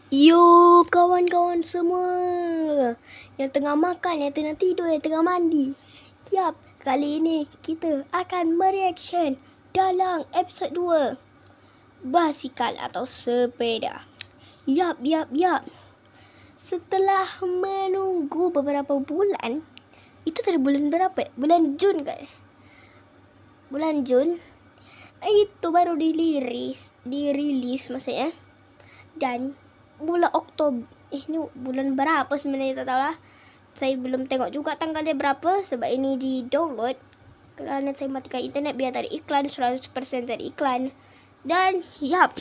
Yo kawan-kawan semua yang tengah makan, yang tengah tidur, yang tengah mandi. Yap, kali ini kita akan mereaction dalam episod 2 basikal atau sepeda. Yap. Setelah menunggu beberapa bulan, itu dari bulan berapa? Bulan Jun kan? Bulan Jun itu baru dirilis maksudnya. Dan bulan Oktober, ini bulan berapa sebenarnya tak tahu lah. Saya belum tengok juga tanggalnya berapa sebab ini di download. Kerana saya matikan internet biar tak ada iklan, 100% tak ada iklan. Dan yap,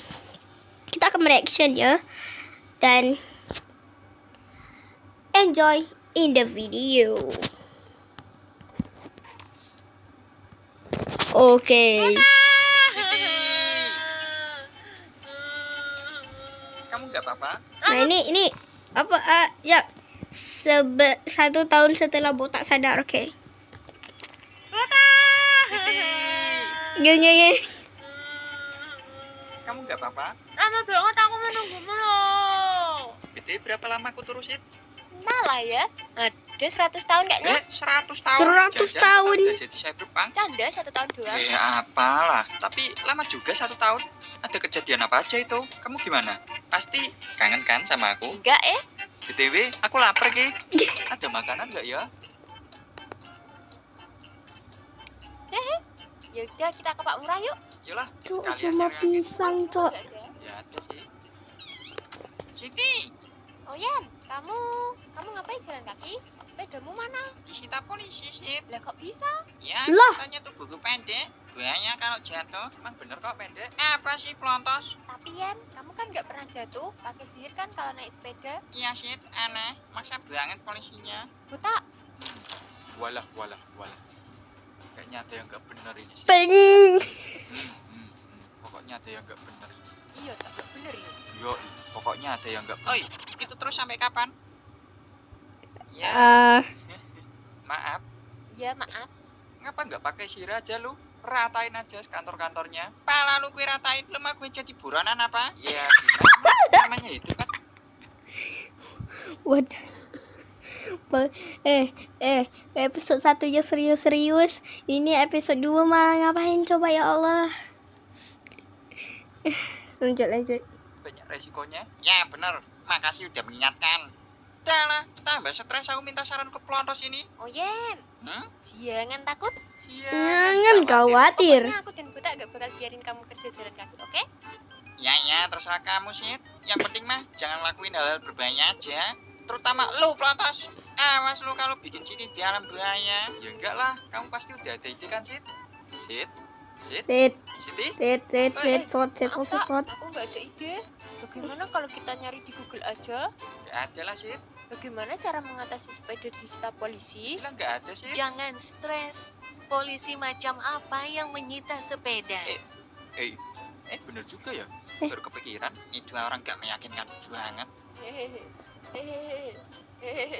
kita akan mereactionnya dan enjoy in the video. Okay. Kamu nggak apa-apa? Nah ini apa? Ya, 1 tahun setelah botak sadar, okay. Geng. Kamu nggak apa-apa? Lama banget aku menunggumu loh. BTW berapa lama aku terusin? Malah ya, ada 100 tahun kayaknya. 100 tahun. 100 tahun. Udah jadi cyberpunk. Canda 1 tahun doang. Apalah, tapi lama juga 1 tahun. Ada kejadian apa aja itu? Kamu gimana? Pasti kangen kan sama aku? Enggak BTW, aku lapar Ki. Ada makanan nggak ya? Ya udah kita ke Pak Murah yuk. Yolah, Cuk, sekalian cuma nyari angin. pisang, Cuk. Enggak ada. Ya ada sih. Siti, Oh Yan, kamu ngapain jalan kaki? Sepedamu mana? disita polisi Sit. Lah kok bisa? Ya, Lah. katanya tuh buku pendek. Buahnya kalau jatuh, emang bener kok pendek. Apa sih pelontos? Tapi Yan, kamu kan nggak pernah jatuh. Pakai sihir kan kalau naik sepeda? Iya Sit, aneh. Masa banget polisinya? Buta. Walah. Kayaknya ada yang nggak bener ini sih. Peng. Pokoknya ada yang nggak bener ini. Iya, tak bener ini. Yo, pokoknya ada yang nggak bener. Oi, itu terus sampai kapan? Ya, maaf. Iya maaf. Ngapa nggak pakai sihir aja lu? Ratain aja kantor-kantornya. Pala lu gue ratain, lu mah gue jadi buronan apa? Ya, gimana? Namanya itu kan. What? Episode 1-nya serius-serius. Ini episode 2 mah ngapain coba ya Allah. Lanjut. Banyak resikonya. Ya, bener. Makasih udah mengingatkan. Dah lah, tambah stres aku minta saran ke pelontos ini. Oh Yan, jangan takut. Jangan khawatir. Pokoknya aku dan Buta gak bakal biarin kamu kerja jalan kaki, oke? Ya, terserah kamu sih. Yang penting mah jangan lakuin hal-hal berbahaya aja. Terutama lu pelontos. Awas lu kalau bikin Siti di alam bahaya. Ya enggak lah, kamu pasti udah ada ide kan Sit? Siti? Sot. Aku nggak ada ide. Bagaimana kalau kita nyari di Google aja? Enggak ada lah Sit. Bagaimana cara mengatasi sepeda disita polisi? Bilang enggak ada Sit. Jangan stres. Polisi macam apa yang menyita sepeda? Bener juga ya. Baru kepikiran. Itu orang gak meyakinkan banget.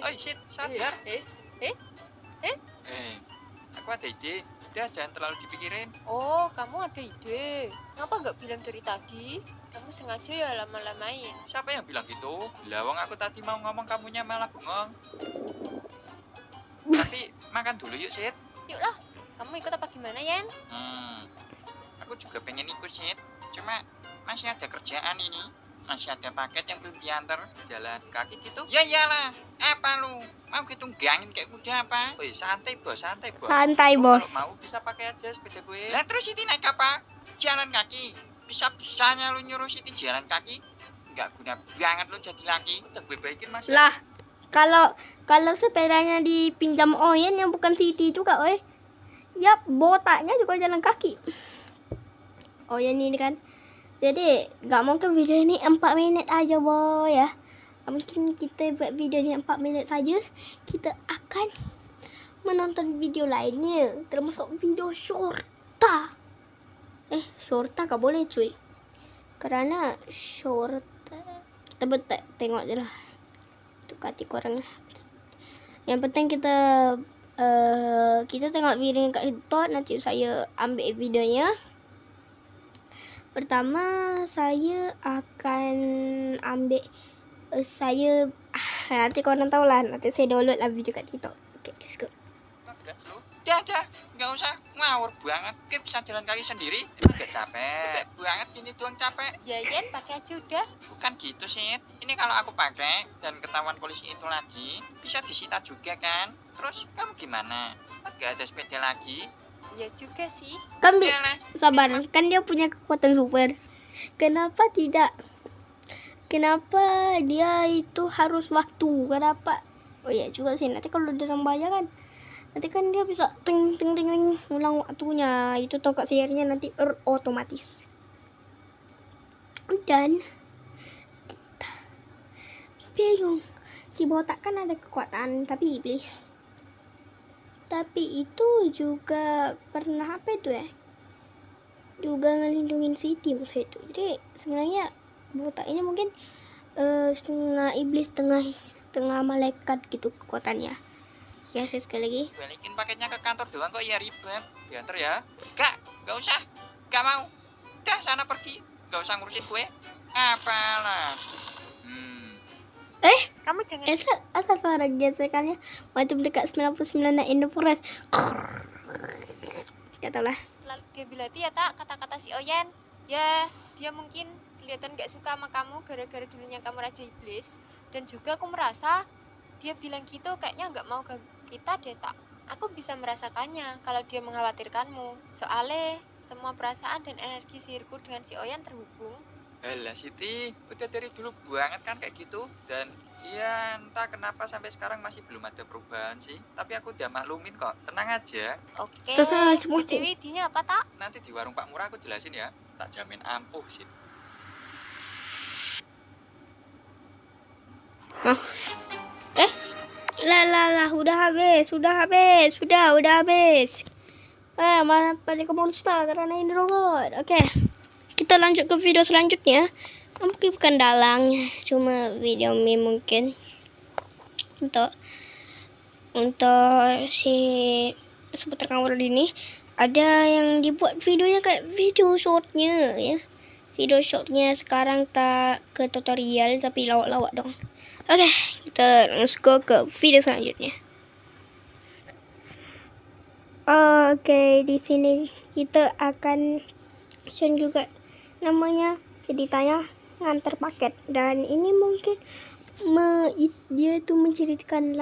Oi Sit, sadar. Aku ada ide. Udah jangan terlalu dipikirin. Oh, kamu ada ide. Ngapa nggak bilang dari tadi? Kamu sengaja ya lama-lamain. Siapa yang bilang gitu? Lawang aku tadi mau ngomong kamunya malah bengong. Tapi makan dulu yuk Sit. Yuklah, kamu ikut apa gimana, Yan? Aku juga pengen ikut Sit. Cuma masih ada kerjaan ini. Masih ada paket yang belum diantar. Jalan kaki gitu. Ya iyalah. Apa lu? Mau gitu gangin kayak kuda apa? Woi santai bos. Santai, Lu bos. Kalau mau bisa pakai aja sepeda gue. Lah terus Siti naik apa? Jalan kaki. Bisa-bisanya lu nyuruh Siti jalan kaki. Nggak guna banget lu jadi laki. Udah gue baikin masih. Lah, kalau sepedanya dipinjam Oyen yang bukan Siti juga, oi. Yap, botaknya juga jalan kaki. Oyen ini kan. Jadi, gak mungkin video ini 4 minit aja, boy ya. Gak mungkin kita buat video ini 4 minit saja. Kita akan menonton video lainnya, termasuk video shorta. Shorta gak boleh cuy. Karena shorta kita tengok je lah. Itu kati korang. Yang penting kita tengok video kat situ. Nanti saya ambil videonya. Pertama saya akan ambil saya nanti korang tahu lah, nanti saya download lah video kat TikTok. Okay, let's go. Gas lu. Dah, nggak usah ngawur banget. Kita bisa jalan kaki sendiri. Nggak capek banget ini doang capek. Ya Yen, pakai aja udah. Bukan gitu sih. Ini kalau aku pakai dan ketahuan polisi itu lagi, bisa disita juga kan? Terus kamu gimana? Nggak ada sepeda lagi? Iya juga sih. Kan Iyalah. sabar, kan dia punya kekuatan super. Kenapa tidak? Kenapa dia itu harus waktu? Kenapa? Oh iya juga sih, nanti kalau dalam bahaya kan, nanti kan dia bisa ting ting ting ting ulang waktunya. Itu tongkat sihirnya nanti otomatis. Dan kita bingung. Si botak kan ada kekuatan, tapi iblis. Tapi itu juga pernah apa itu ya? Juga ngelindungin Siti maksud itu. Jadi sebenarnya botak ini mungkin setengah iblis, setengah malaikat gitu kekuatannya. Ya, sekali lagi. Balikin paketnya ke kantor doang kok ya ribet. Diantar ya. Nggak usah. Nggak mau. Dah sana pergi. Nggak usah ngurusin gue. Apalah. Kamu jangan Asal suara gesekannya macam dekat 99 naik Indofores. Gak tau lah. larut ke bilati ya tak kata-kata si Oyen. Ya, dia mungkin kelihatan gak suka sama kamu gara-gara dulunya kamu raja iblis. Dan juga aku merasa dia bilang gitu kayaknya gak mau ganggu kita deh tak. Aku bisa merasakannya kalau dia mengkhawatirkanmu. Soalnya semua perasaan dan energi sihirku dengan si Oyen terhubung. Alah Siti, udah dari dulu banget kan kayak gitu. Dan iya entah kenapa sampai sekarang masih belum ada perubahan sih. Tapi aku udah maklumin kok, tenang aja. Oke. Selesai semua sih. BTW idenya apa tak? Nanti di warung Pak Murah aku jelasin ya. Tak jamin ampuh sih. Lah, udah habis. Mana balik ke monster karena ini robot. Oke. Kita lanjut ke video selanjutnya. Mungkin bukan dalang, cuma video meme mungkin. Untuk si seputar kamar ini ada yang dibuat videonya kayak video shortnya ya. Video shortnya sekarang tak ke tutorial tapi lawak-lawak dong. Oke, kita langsung ke video selanjutnya. Oke, di sini kita akan share juga namanya ceritanya ngantar paket, dan ini mungkin dia tuh menceritakan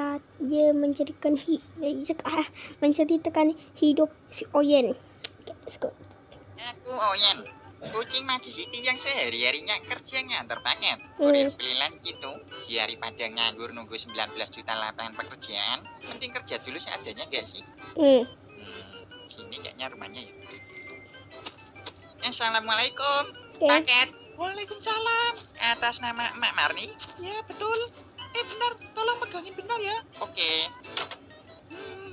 hidup si Oyen. Okay, let's go. Aku Oyen, kucing magi Siti yang sehari-harinya kerja ngantar paket. Kurir pilihan gitu. Daripada nganggur nunggu 19 juta lapangan pekerjaan, mending kerja dulu seadanya gak sih? Sini kayaknya rumahnya ya. Assalamualaikum. Paket. Waalaikumsalam. Atas nama Mak Marni? Ya betul. Benar, tolong pegangin benar ya. Oke.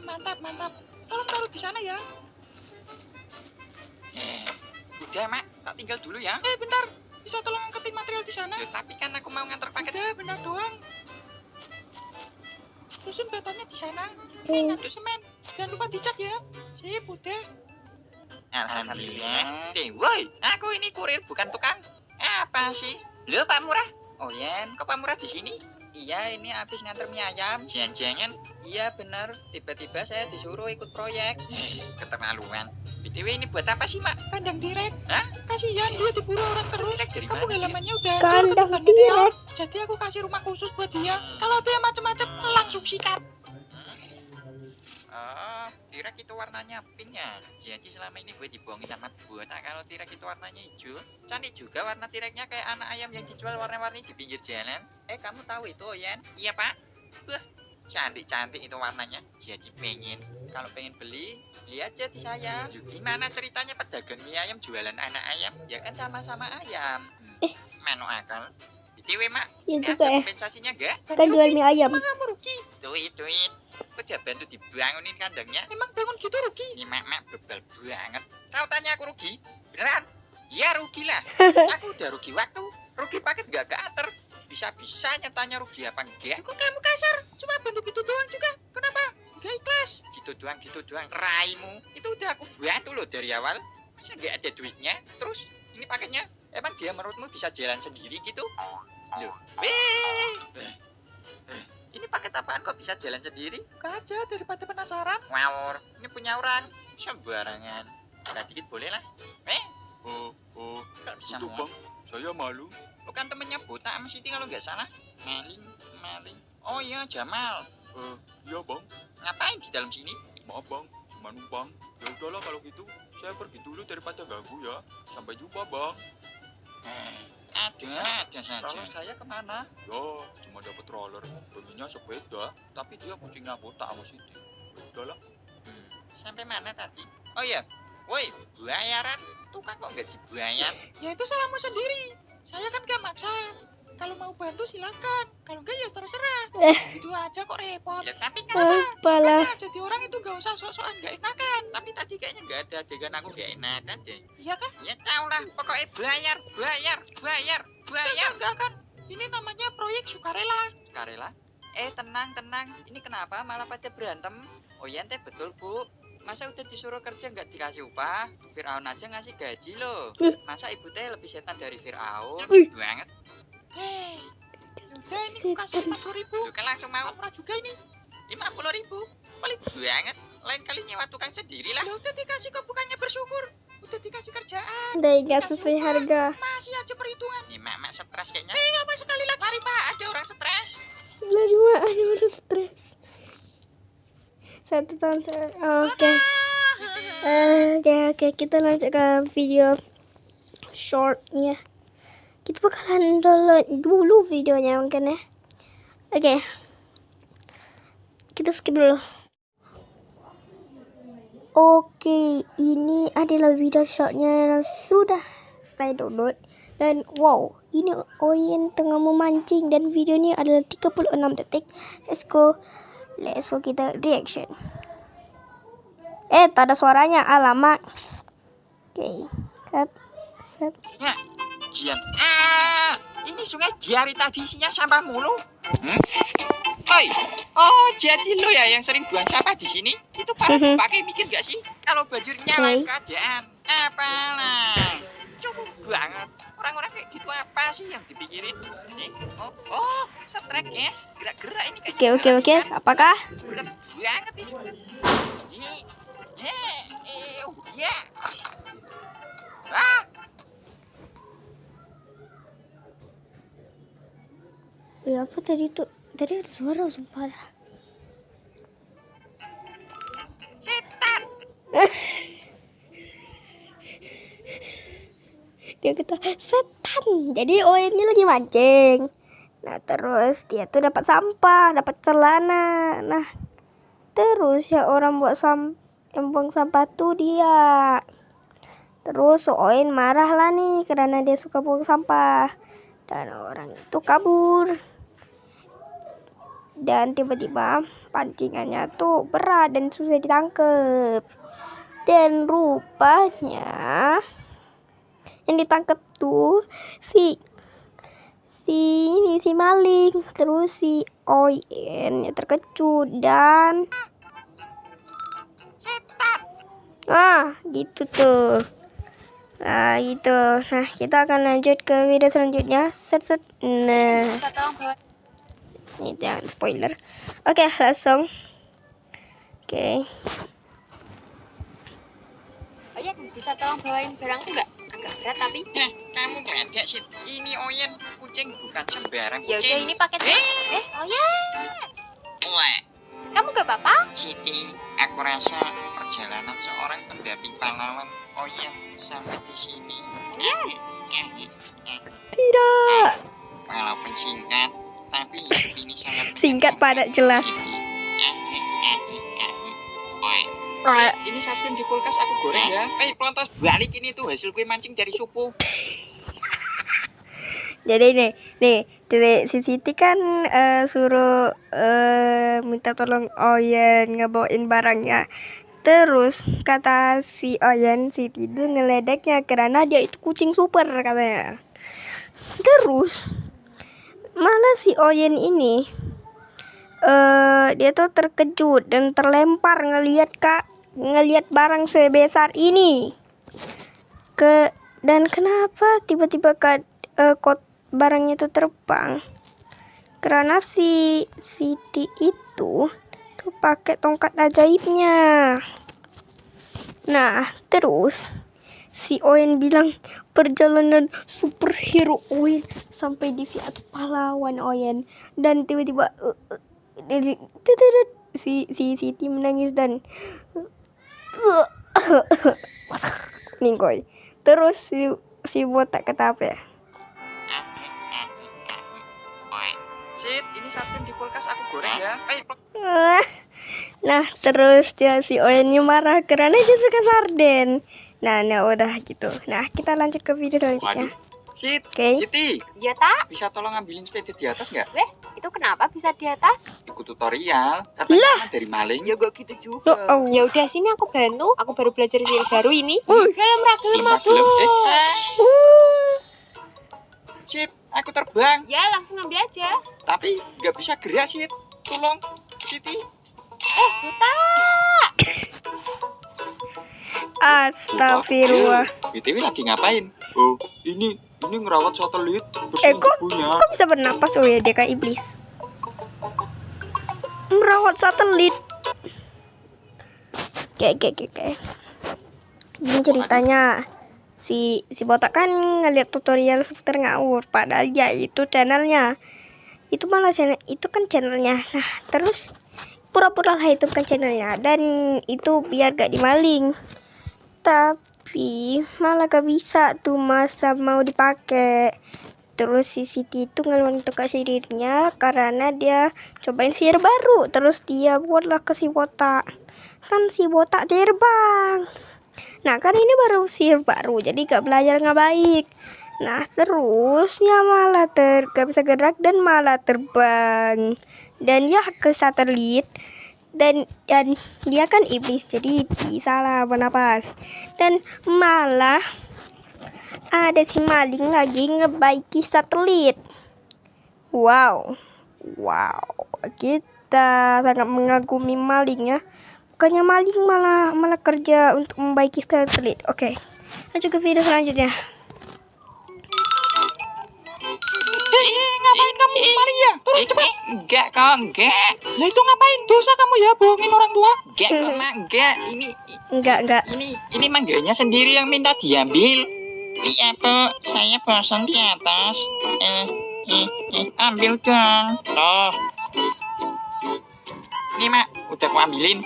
Mantap. Tolong taruh di sana ya. Udah Mak, tak tinggal dulu ya. Bentar, bisa tolong angkatin material di sana? Tapi kan aku mau ngantar paket. Udah, benar doang. Susun batanya di sana. Ngaduk semen. Jangan lupa dicat ya. Sip, udah. Alhamdulillah. Woi, aku ini kurir bukan tukang. Apa sih? Loh Pak Murah? Oh Yen, kok Pak Murah di sini? Iya, ini habis nganter mie ayam. Jangan-jangan? Iya benar. Tiba-tiba saya disuruh ikut proyek. Keterlaluan. BTW ini buat apa sih Mak? Kandang direk. Hah? Kasihan dia diburu orang terus. Dari kamu halamannya udah Kandang direk. Jadi aku kasih rumah khusus buat dia. Kalau dia macam-macam langsung sikat. Oh, tirek itu warnanya pink ya. Jadi selama ini gue dibohongin sama buata kalau tirek itu warnanya hijau. Cantik juga warna tireknya kayak anak ayam yang dijual warna-warni di pinggir jalan. Kamu tahu itu, Oyen? Iya, Pak. Cantik-cantik itu warnanya. Jadi kalau pengen beli aja di saya. Gimana ceritanya pedagang mie ayam jualan anak ayam? Ya kan sama-sama ayam. Manu akal. BTW, Mak. Ya Ada juga kompensasinya enggak? Kan jual mie ayam. Emang kamu rugi? Duit. Aku udah bantu dibangunin kandangnya. Emang bangun gitu rugi? Ini mak bebal banget. Kau tanya aku rugi? Beneran? Ya rugi lah. Aku udah rugi waktu. Rugi paket gak keantar. Bisa-bisanya tanya rugi apa enggak? Kok kamu kasar? Cuma bantu gitu doang juga. Kenapa? Gak ikhlas. Gitu doang. Raimu. Itu udah aku bantu loh dari awal. Masa gak ada duitnya? Terus ini paketnya emang dia menurutmu bisa jalan sendiri gitu? Loh, wih. Ini paket apaan kok bisa jalan sendiri? Buka aja daripada penasaran. Ngawur, ini punya orang. Sembarangan. Ada dikit boleh lah. Kok bisa Itu muat? bang, saya malu. Bukan temennya Botak sama Siti kalau nggak salah. Maling. Oh iya, Jamal. Iya bang, Ngapain di dalam sini? maaf bang, cuma numpang. Ya udahlah kalau gitu, saya pergi dulu daripada ganggu ya. Sampai jumpa bang. Ada saja. Roller saya kemana? Ya, cuma dapat roller. Pengennya sepeda, tapi dia kucingnya Botak sama Siti. Ya udahlah. Sampai mana tadi? Oh iya, woi, bayaran. Tukang kok nggak dibayar? Ya itu salahmu sendiri. Saya kan gak maksa. Kalau mau bantu silakan. Kalau enggak ya terserah. Itu aja kok repot. Ya, tapi kenapa? Apalah. Makanya jadi orang itu gak usah sok-sokan gak enakan. Tapi tadi kayaknya nggak ada adegan aku nggak enakan deh. Iya kan? Ya tau lah, pokoknya bayar. Enggak kan? Ini namanya proyek sukarela. Karela? Tenang. Ini kenapa malah pada berantem? Oh iya, ente betul, Bu. Masa udah disuruh kerja nggak dikasih upah? Fir'aun aja ngasih gaji loh. Masa ibu teh lebih setan dari Fir'aun? Banget. Hei, udah ini aku kasih 40.000. Lu kan langsung mau Murah juga ini. 50.000. Pelit banget. Lain kali nyewa tukang sendiri lah. Lah udah dikasih kok bukannya bersyukur. Udah dikasih kerjaan. Udah nggak sesuai harga. Masih aja perhitungan. Nih mama stres kayaknya. Apa sekali lagi? Mari pak, ada orang stres. Lagi mah ada orang stres. 1 tahun oke. Oke, kita lanjut ke video shortnya. Kita bakalan download dulu videonya mungkin ya. Oke. Kita skip dulu. Oke, ini adalah video shortnya yang sudah saya download. Dan wow, ini Oyen tengah memancing dan videonya adalah 36 detik. Let's go kita reaction. Tak ada suaranya, alamak. Oke, set. Ya, Jian. Ini sungai dari tadi isinya sampah mulu. Hai. Oh, jadi lo ya yang sering buang sampah di sini? Itu para pakai mikir gak sih? Kalau banjirnya lain keadaan, apalah. Cukup banget. Orang-orang kayak gitu apa sih yang dipikirin? Oh, stres guys. Gerak-gerak ini kayak. Oke. Apakah? Berat banget ini. Ya. Ya apa tadi tuh? Tadi ada suara sumpah. Setan. Dia kata setan. Jadi ini lagi mancing. Nah terus dia tuh dapat sampah, dapat celana. Nah terus ya orang yang buang sampah tuh dia. Terus Oin marah lah nih karena dia suka buang sampah. Dan orang itu kabur. Dan tiba-tiba pancingannya tuh berat dan susah ditangkap. Dan rupanya yang ditangkap tuh si maling. Terus si Oyen ya terkejut dan gitu tuh. Nah gitu. Nah kita akan lanjut ke video selanjutnya. Set. Nah Bisa tolong bawa. ini jangan spoiler. Oke, langsung. Oke. Oh iya, bisa tolong bawain barangku nggak? Agak berat tapi. Kamu ada sih. Ini Oyen, kucing bukan sembarang Ya udah kucing. ini paketnya. Oh ya, Wah, kamu gak apa-apa? Siti, aku rasa perjalanan seorang pendamping pahlawan Oyen sampai di sini. Tidak. Walaupun singkat, tapi hidup ini sangat Singkat padat jelas. Ini sarden di kulkas aku goreng ya. Pelontos balik ini tuh hasil kue mancing dari supu. Jadi nih, si Siti kan suruh minta tolong Oyen ngebawain barangnya. Terus kata si Oyen, Siti itu ngeledeknya karena dia itu kucing super katanya. Terus malah si Oyen ini dia tuh terkejut dan terlempar ngelihat barang sebesar ini. Dan kenapa tiba-tiba barangnya itu terbang karena si Siti itu tuh pakai tongkat ajaibnya. Nah, terus si Oyen bilang perjalanan superhero Oyen sampai di situ pahlawan Oyen, dan tiba-tiba si Siti menangis dan ningkoy. Terus si botak kata apa ya? Sit, ini sarden di kulkas aku goreng ya. Nah, terus si Oyennya marah karena dia suka sarden. Nah, udah gitu. Nah, kita lanjut ke video selanjutnya. Waduh. Sit, Oke. Siti, Iya tak? bisa tolong ngambilin sepeda di atas nggak? Weh, itu kenapa bisa di atas? Ikut tutorial, katanya dari maling. Ya gak gitu Loh, juga. oh. Ya udah sini aku bantu. Aku baru belajar skill baru ini. Wih. Gelem aku. Sit, aku terbang, Ya langsung ambil aja. tapi nggak bisa gerak, Sit. Tolong, Siti. Astagfirullah. BTW lagi ngapain? Oh, ini ngerawat satelit, bersihin kok- debunya. Kok bisa bernapas? Oh ya, dia kayak iblis. Merawat satelit. Kayak. Ini ceritanya si botak kan ngeliat tutorial seputar ngawur, padahal ya itu channelnya. Itu malah itu kan channelnya. Nah, terus pura-pura lah itu kan channelnya, dan itu biar gak dimaling. Tapi malah gak bisa tuh, masa mau dipakai. Terus si Siti itu ngeluarin tukar sihirnya karena dia cobain sihir baru. Terus dia buatlah ke si botak. Kan si botak terbang. Nah, kan ini baru sihir baru, jadi gak belajar nggak baik. Nah, terusnya malah gak bisa gerak dan malah terbang. Dan ya ke satelit. Dan dia kan iblis, jadi bisa lah bernapas. Dan malah ada si maling lagi ngebaiki satelit. Wow, kita sangat mengagumi maling ya. Bukannya maling malah kerja untuk membaiki satelit. Oke, lanjut ke video selanjutnya. Ngapain kamu maling ya? Turun cepat. Enggak kok, enggak. Lah itu ngapain? Dosa kamu ya bohongin orang tua. Enggak kok, Mak. Enggak. Enggak. Ini mangganya sendiri yang minta diambil. Iya, Bu. Saya bosan di atas. Ambil dong. Loh. Ini, Mak. Udah aku ambilin.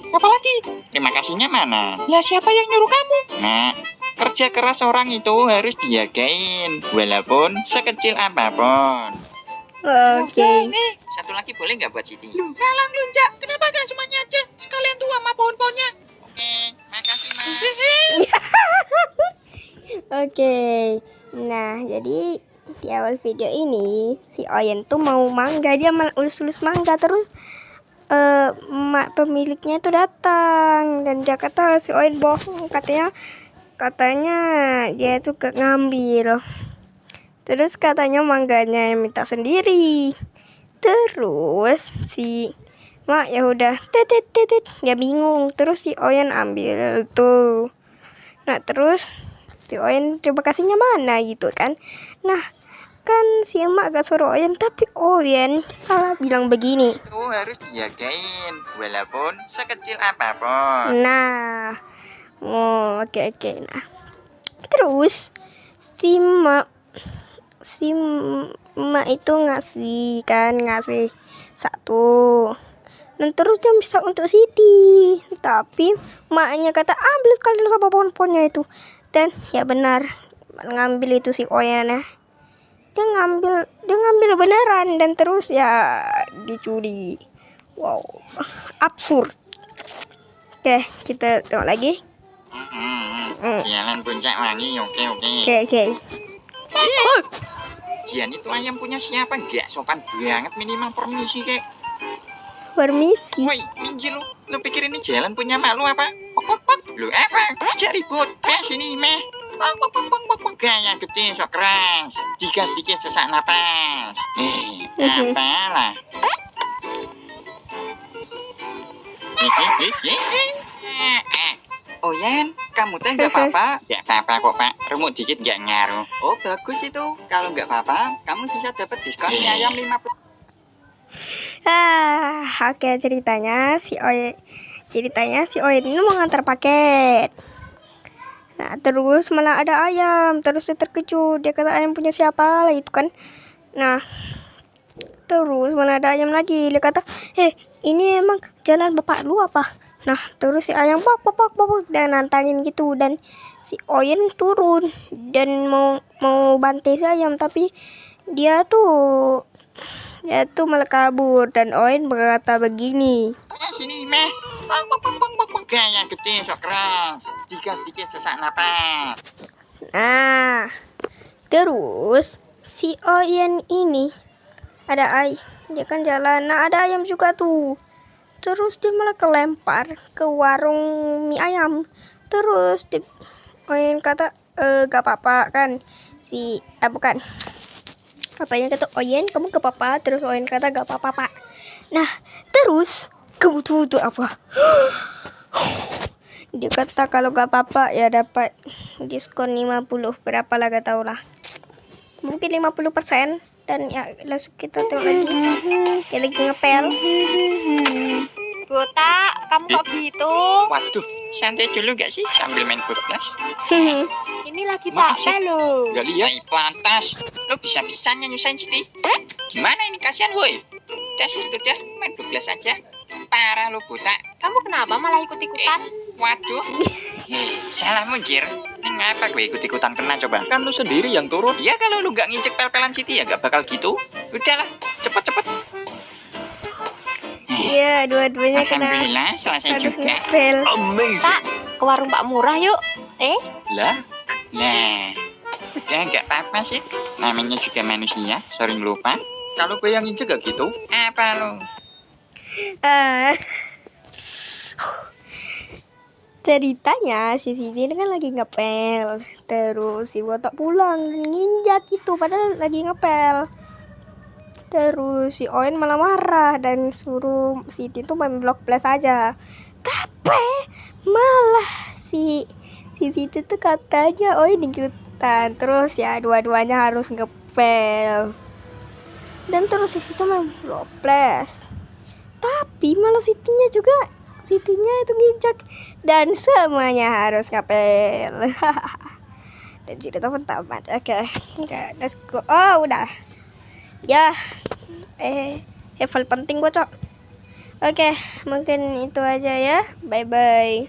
Apa lagi? Terima kasihnya mana? Lah siapa yang nyuruh kamu? Nah, kerja keras orang itu harus dihargain, walaupun sekecil apapun. Oke. Ini. Satu lagi boleh nggak buat Siti? Loh, malang lunjak. Kenapa gak semuanya aja? Sekalian tua sama pohon-pohonnya. Oke, makasih, Mas. Oke. Nah, jadi di awal video ini si Oyen tuh mau mangga, dia malah ulus-ulus mangga, terus mak pemiliknya itu datang dan dia kata si Oyen bohong, katanya dia itu gak ngambil. Terus katanya mangganya yang minta sendiri. Terus si mak ya udah titit dia bingung. Terus si Oyen ambil tuh. Nah, terus si Oyen terima kasihnya mana gitu kan. Nah, kan si emak gak suruh Oyen, tapi Oyen malah bilang begini. Itu harus dihargain, walaupun sekecil apapun. Nah, oke. Nah, terus si emak itu ngasih satu. Dan terus dia bisa untuk Siti. Tapi maknya kata ambil sekalian sama pohon-pohonnya itu. Dan ya benar, ngambil itu si Oyen ya. Dia ngambil beneran, dan terus ya dicuri. Wow, absurd. Oke, kita tengok lagi. Jalan puncak wangi, oke. Oke. Jian itu ayam punya siapa? Gak sopan banget, minimal permisi kek. Permisi. Woi, minggir lu. Lu pikir ini jalan punya mak lu apa? Lu apa? Aja ribut. Sini, meh. Gaya gede, sok keras. Jika sedikit sesak napas. Apalah. Oyen, Kamu teh nggak apa-apa? Nggak apa-apa kok Pak, remuk dikit nggak ngaruh. Oh bagus itu, kalau nggak apa-apa, kamu bisa dapat diskon mie ayam 50. Oke, ceritanya si Oyen ini mau ngantar paket. Nah, terus malah ada ayam. Terus dia terkejut. Dia kata ayam punya siapa lah itu kan. Nah, terus malah ada ayam lagi. Dia kata, ini emang jalan bapak lu apa? Nah, terus si ayam bak dan nantangin gitu. Dan si Oyen turun dan mau bantai si ayam, tapi dia tuh malah kabur. Dan Oyen berkata begini, Sini meh, gaya gede sok keras, jika sedikit sesak napas. nah, terus si Oyen ini dia kan jalan. Nah, ada ayam juga tuh. Terus dia malah kelempar ke warung mie ayam. Terus Oyen kata, gak apa-apa kan. Bukan. Apanya kata Oyen, kamu gak apa-apa. Terus Oyen kata gak apa-apa Pak. Nah, terus kamu tuh apa? Dia kata kalau gak apa-apa ya dapat diskon 50. Berapa lah gak tau lah. Mungkin 50%. Dan ya langsung kita tengok lagi. Dia lagi ngepel. Botak, kamu kok gitu? Waduh, santai dulu gak sih sambil main podcast? Ini lagi Maaf, tak lo. Gak lihat? Plantas, lo bisa-bisanya nyusahin Siti. Gimana ini kasihan woi? Dah situ dah, main podcast aja. Parah lo buta. Kamu kenapa malah ikut-ikutan? Waduh, salah mujir. Ngapa gue ikut-ikutan kena coba? Kan lu sendiri yang turun. Ya kalau lu gak nginjek pel-pelan Siti ya gak bakal gitu. Udahlah, cepet-cepet. Iya, dua-duanya kena. Alhamdulillah selesai Harus juga. ngepel. Amazing. Tak, ke warung Pak Murah yuk. Lah, udah nggak apa-apa sih. Namanya juga manusia, sering lupa. Kalau gue yang injek gak gitu. Apa lo? Ceritanya si Siti ini kan lagi ngepel. Terus si Botak pulang nginjak itu padahal lagi ngepel. Terus si Oyen malah marah dan suruh Siti tuh main blok plus aja. Tapi malah si Siti tuh katanya Oyen ikutan. Terus ya dua-duanya harus ngepel. Dan terus si Siti main blok plus. Tapi malah Sitinya itu nginjak. Dan semuanya harus ngepel. Dan cerita pertama. Oke, let's go. Oh, udah. Ya, level penting bocok. Oke, mungkin itu aja ya. Bye bye.